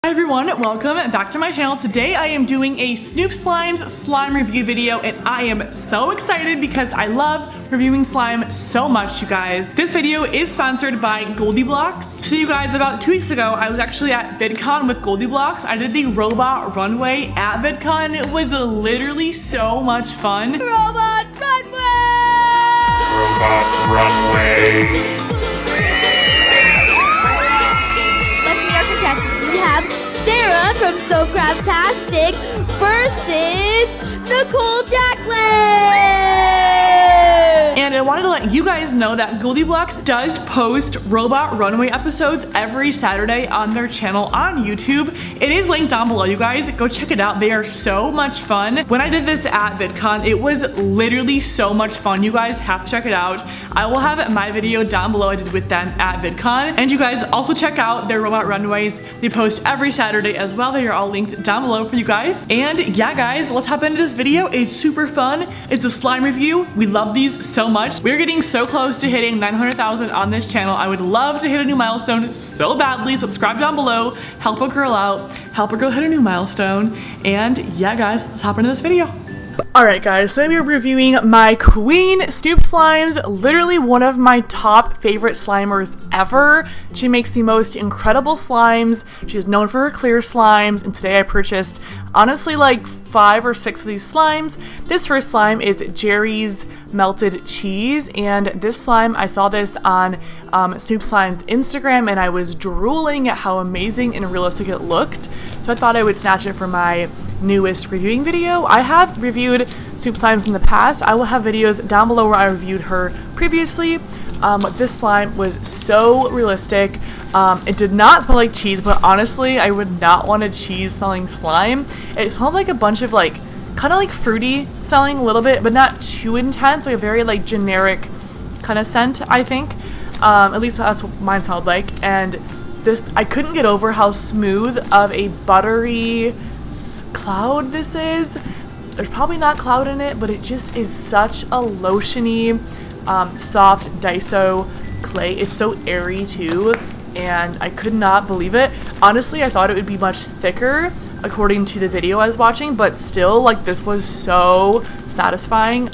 Hi everyone, welcome back to my channel. Today I am doing a Snoop Slimes slime review video and I am so excited because I love reviewing slime so much, you guys. This video is sponsored by GoldieBlox. So you guys, about 2 weeks ago, I was actually at VidCon with GoldieBlox. I did the robot runway at VidCon. It was literally so much fun. Robot runway! Robot runway! Let's meet our contestants. We have Sarah from So Craptastic versus nicholejacklyneyt. And I wanted to let you guys know that GoldieBlox does post robot runway episodes every Saturday on their channel on YouTube. It is linked down below, you guys. Go check it out. They are so much fun. When I did this at VidCon, it was literally so much fun. You guys have to check it out. I will have my video down below I did with them at VidCon. And you guys also check out their robot runways. They post every Saturday as well. They are all linked down below for you guys. And yeah, guys, let's hop into this video. It's super fun. It's a slime review. We love these so much. We're getting so close to hitting 900,000 on this channel. I would love to hit a new milestone so badly. Subscribe down below. Help a girl out. Help a girl hit a new milestone. And yeah, guys, let's hop into this video. Alright guys, so we're reviewing my queen, Snoop Slimes, literally one of my top favorite slimers ever. She makes the most incredible slimes. She's known for her clear slimes, and today I purchased, honestly, like 5 or 6 of these slimes. This first slime is Jerry's Melted Cheese, and this slime, I saw this on Snoop Slime's Instagram, and I was drooling at how amazing and realistic it looked. So I thought I would snatch it for my newest reviewing video. I have reviewed Snoop Slimes in the past. I will have videos down below where I reviewed her previously. This slime was so realistic. It did not smell like cheese, but honestly, I would not want a cheese smelling slime. It smelled like a bunch of like, kind of like fruity smelling a little bit, but not too intense, like a very like generic kind of scent, I think. At least that's what mine smelled like. And this, I couldn't get over how smooth of a buttery cloud this is. There's probably not cloud in it, but it just is such a lotiony, soft Daiso clay. It's so airy too, and I could not believe it. Honestly, I thought it would be much thicker according to the video I was watching, but still, like, this was so satisfying.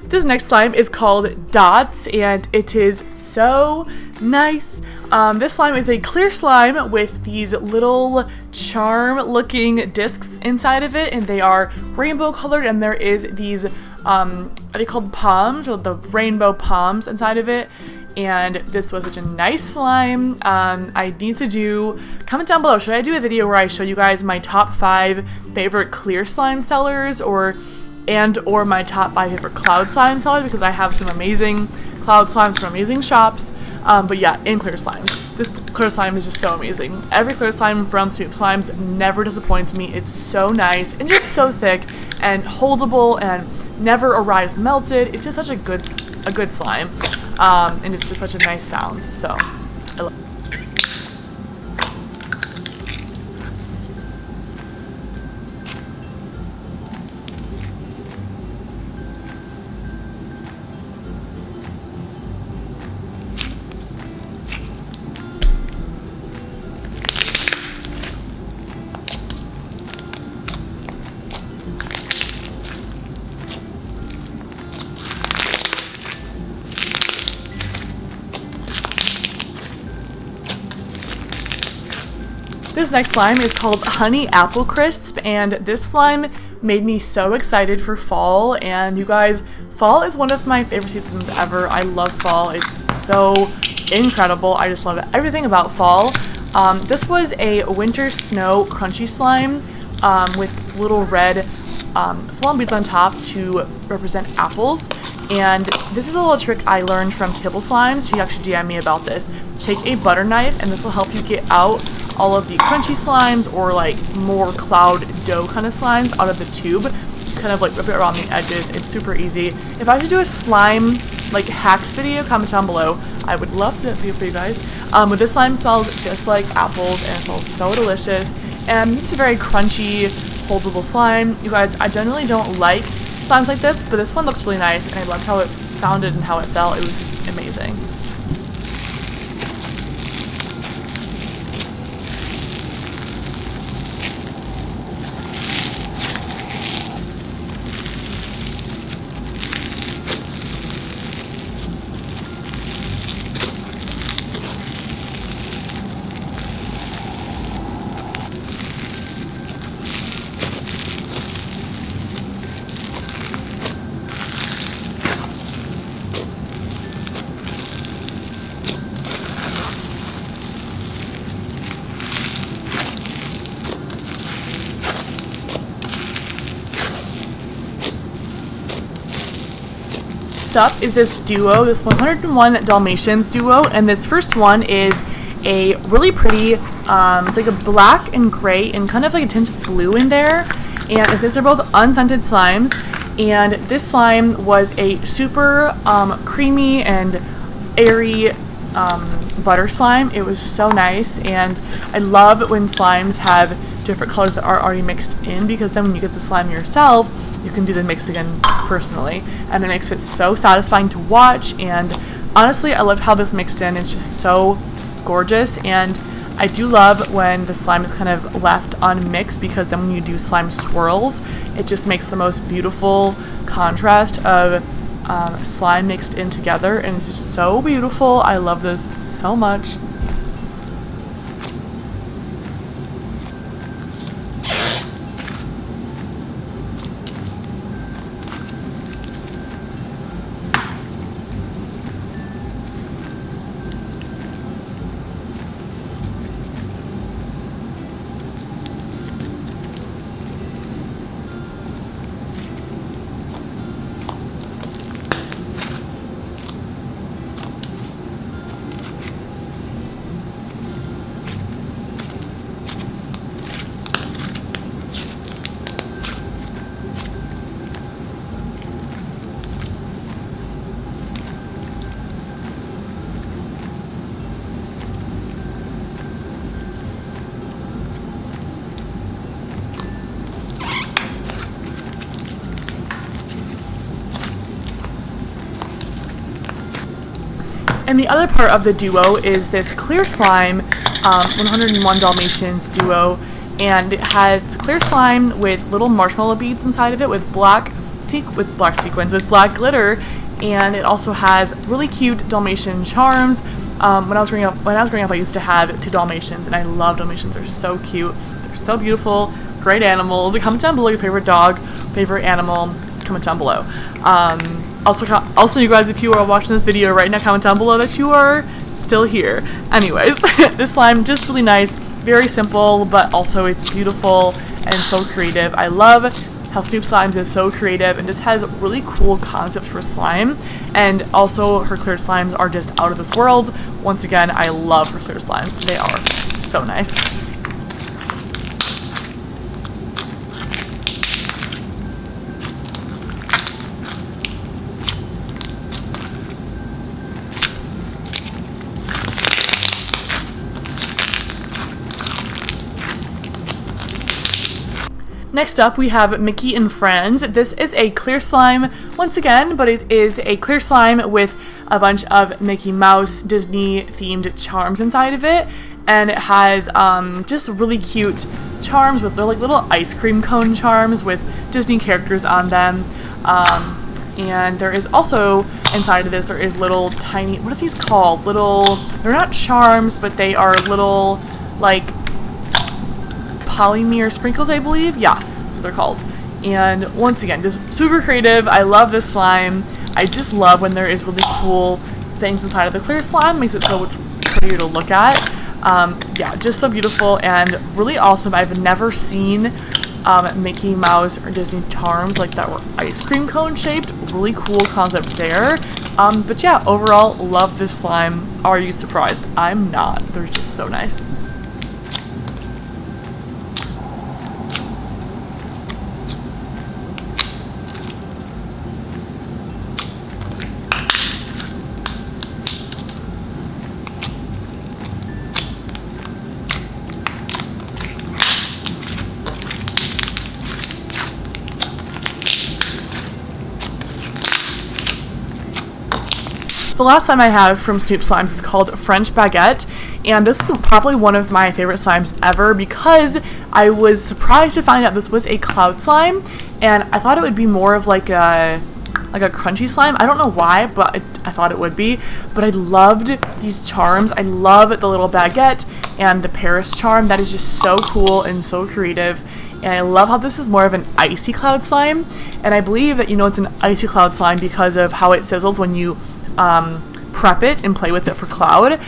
This next slime is called Dots, and it is so nice. This slime is a clear slime with these little charm-looking discs inside of it, and they are rainbow colored, and there is these, are they called palms, or the rainbow palms inside of it. And this was such a nice slime. I need to comment down below, should I do a video where I show you guys my top 5 favorite clear slime sellers, or my top 5 favorite cloud slime sellers, because I have some amazing cloud slimes from amazing shops. But yeah, in clear slimes. This clear slime is just so amazing. Every clear slime from Snoop Slimes never disappoints me. It's so nice and just so thick and holdable and never arrives melted. It's just such a good slime. And it's just such a nice sound. So I love it. This next slime is called Honey Apple Crisp, and this slime made me so excited for fall. And you guys, fall is one of my favorite seasons ever. I love fall. It's so incredible. I just love it. Everything about fall. This was a winter snow crunchy slime with little red flown beads on top to represent apples. And this is a little trick I learned from Table Slimes. She actually DM'd me about this. Take a butter knife, and this will help you get out all of the crunchy slimes or like more cloud dough kind of slimes out of the tube. Just kind of like rip it around the edges. It's super easy. If I should do a slime like hacks video, comment down below. I would love that video for you guys. But this slime smells just like apples and it smells so delicious. And it's a very crunchy, foldable slime. You guys, I generally don't like slimes like this, but this one looks really nice and I loved how it sounded and how it felt. It was just amazing. Up is this duo, this 101 Dalmatians Duo, and this first one is a really pretty, it's like a black and gray and kind of like a tint of blue in there, and these are both unscented slimes, and this slime was a super creamy and airy butter slime. It was so nice, and I love when slimes have different colors that are already mixed in, because then when you get the slime yourself, you can do the mix again personally, and it makes it so satisfying to watch. And honestly, I loved how this mixed in. It's just so gorgeous, and I do love when the slime is kind of left unmixed, because then when you do slime swirls, it just makes the most beautiful contrast of slime mixed in together, and it's just so beautiful. I love this so much. And the other part of the duo is this clear slime, 101 Dalmatians Duo, and it has clear slime with little marshmallow beads inside of it with black sequins, with black glitter, and it also has really cute Dalmatian charms. When I was growing up, I used to have 2 Dalmatians, and I love Dalmatians. They're so cute, they're so beautiful, great animals. Comment down below your favorite dog, favorite animal. Comment down below. Also, you guys, if you are watching this video right now, comment down below that you are still here. Anyways, this slime, just really nice, very simple, but also it's beautiful and so creative. I love how Snoop Slimes is so creative and just has really cool concepts for slime. And also, her clear slimes are just out of this world. Once again, I love her clear slimes. They are so nice. Next up, we have Mickey and Friends. This is a clear slime once again, but it is a clear slime with a bunch of Mickey Mouse Disney themed charms inside of it, and it has just really cute charms with like little ice cream cone charms with Disney characters on them. And there is also inside of it, there is little tiny, what are these called? They're not charms, but they are little like polymer sprinkles, I believe. Yeah, that's what they're called. And once again, just super creative. I love this slime. I just love when there is really cool things inside of the clear slime. Makes it so much prettier to look at. Yeah, just so beautiful and really awesome. I've never seen Mickey Mouse or Disney charms like that were ice cream cone shaped. Really cool concept there. But yeah, overall, love this slime. Are you surprised? I'm not. They're just so nice. The last slime I have from Snoop Slimes is called French Baguette, and this is probably one of my favorite slimes ever because I was surprised to find out this was a cloud slime, and I thought it would be more of like a crunchy slime. I don't know why, but I thought it would be. But I loved these charms. I love the little baguette and the Paris charm. That is just so cool and so creative. And I love how this is more of an icy cloud slime. And I believe that it's an icy cloud slime because of how it sizzles when you prep it and play with it for cloud.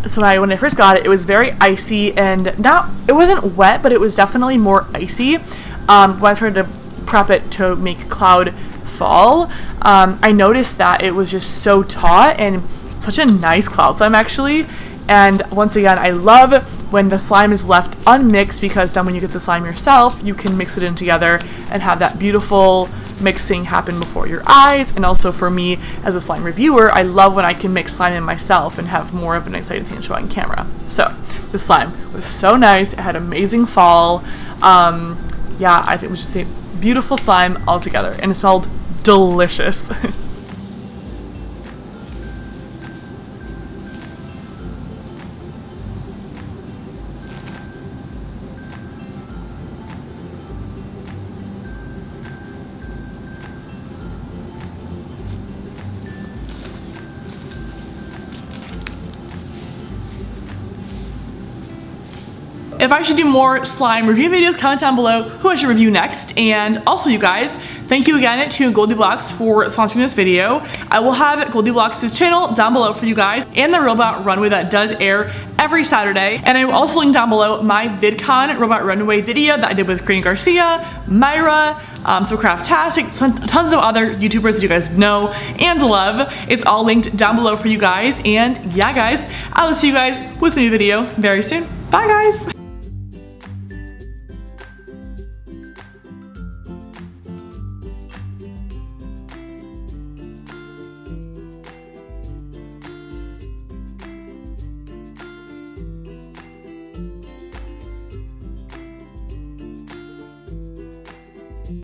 So when I first got it, it was very icy and it wasn't wet, but it was definitely more icy. When I started to prep it to make cloud fall, I noticed that it was just so taut and such a nice cloud slime actually. And once again, I love when the slime is left unmixed because then when you get the slime yourself, you can mix it in together and have that beautiful mixing happen before your eyes. And also for me as a slime reviewer, I love when I can mix slime in myself and have more of an exciting thing to show on camera. So the slime was so nice. It had amazing fall. Yeah, I think it was just a beautiful slime altogether, and it smelled delicious. If I should do more slime review videos, comment down below who I should review next. And also, you guys, thank you again to GoldieBlox for sponsoring this video. I will have GoldieBlox's channel down below for you guys and the Robot Runway that does air every Saturday. And I will also link down below my VidCon Robot Runway video that I did with Karina Garcia, Myra, so Craftastic, tons of other YouTubers that you guys know and love. It's all linked down below for you guys. And yeah, guys, I will see you guys with a new video very soon. Bye, guys.